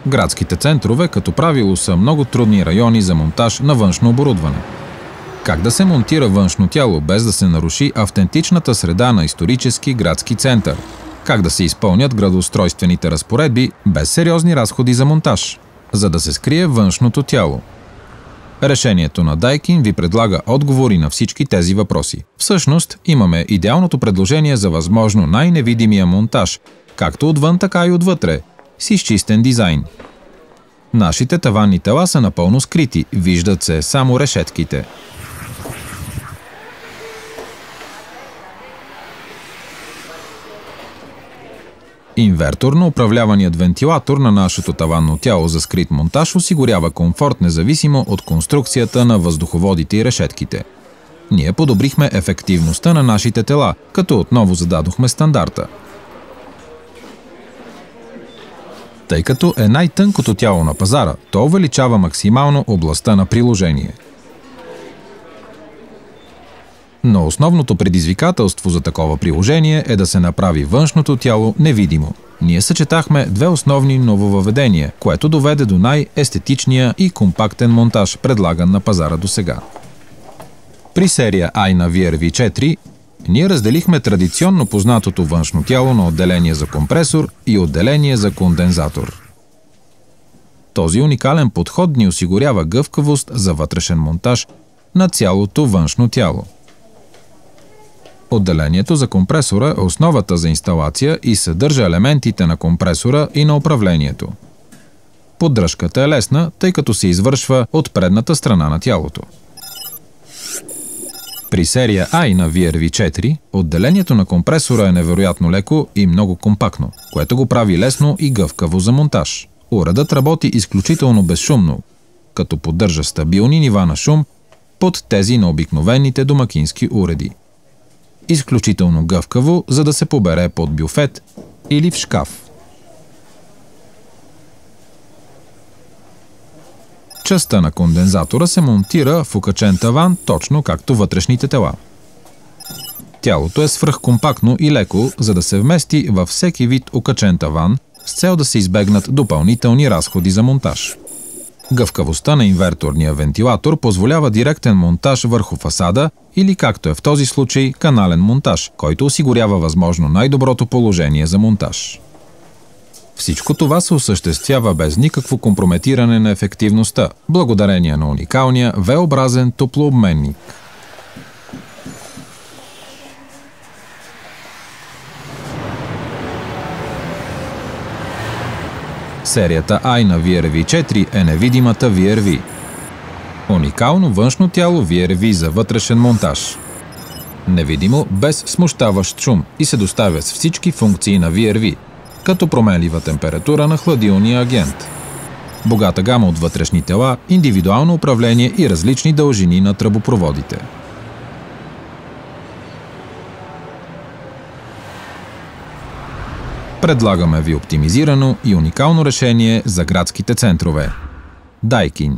Градските центрове като правило са много трудни райони за монтаж на външно оборудване. Как да се монтира външно тяло без да се наруши автентичната среда на исторически градски център? Как да се изпълнят градоустройствените разпоредби без сериозни разходи за монтаж, за да се скрие външното тяло? Решението на Daikin ви предлага отговори на всички тези въпроси. Всъщност, имаме идеалното предложение за възможно най-невидимия монтаж, както отвън, така и отвътре, с изчистен дизайн. Нашите таванни тела са напълно скрити, виждат се само решетките. Инверторно управляваният вентилатор на нашето таванно тяло за скрит монтаж осигурява комфорт независимо от конструкцията на въздуховодите и решетките. Ние подобрихме ефективността на нашите тела, като отново зададохме стандарта. Тъй като е най-тънкото тяло на пазара, то увеличава максимално областта на приложение. Но основното предизвикателство за такова приложение е да се направи външното тяло невидимо. Ние съчетахме две основни нововъведения, което доведе до най-естетичния и компактен монтаж, предлаган на пазара досега. При серия I на VRV4 ние разделихме традиционно познатото външно тяло на отделение за компресор и отделение за кондензатор. Този уникален подход ни осигурява гъвкавост за вътрешен монтаж на цялото външно тяло. Отделението за компресора е основата за инсталация и съдържа елементите на компресора и на управлението. Поддръжката е лесна, тъй като се извършва от предната страна на тялото. При серия I на VRV4 отделението на компресора е невероятно леко и много компактно, което го прави лесно и гъвкаво за монтаж. Уредът работи изключително безшумно, като поддържа стабилни нива на шум под тези на обикновените домакински уреди. Изключително гъвкаво, за да се побере под бюфет или в шкаф. Частта на кондензатора се монтира в окачен таван, точно както вътрешните тела. Тялото е свръхкомпактно и леко, за да се вмести във всеки вид окачен таван, с цел да се избегнат допълнителни разходи за монтаж. Гъвкавостта на инверторния вентилатор позволява директен монтаж върху фасада или, както е в този случай, канален монтаж, който осигурява възможно най-доброто положение за монтаж. Всичко това се осъществява без никакво компрометиране на ефективността, благодарение на уникалния V-образен топлообменник. Серията I на VRV4 е невидимата VRV. Уникално външно тяло VRV за вътрешен монтаж. Невидимо, без смущаващ шум и се доставя с всички функции на VRV, като променлива температура на хладилния агент, богата гама от вътрешни тела, индивидуално управление и различни дължини на тръбопроводите. Предлагаме ви оптимизирано и уникално решение за градските центрове. Daikin.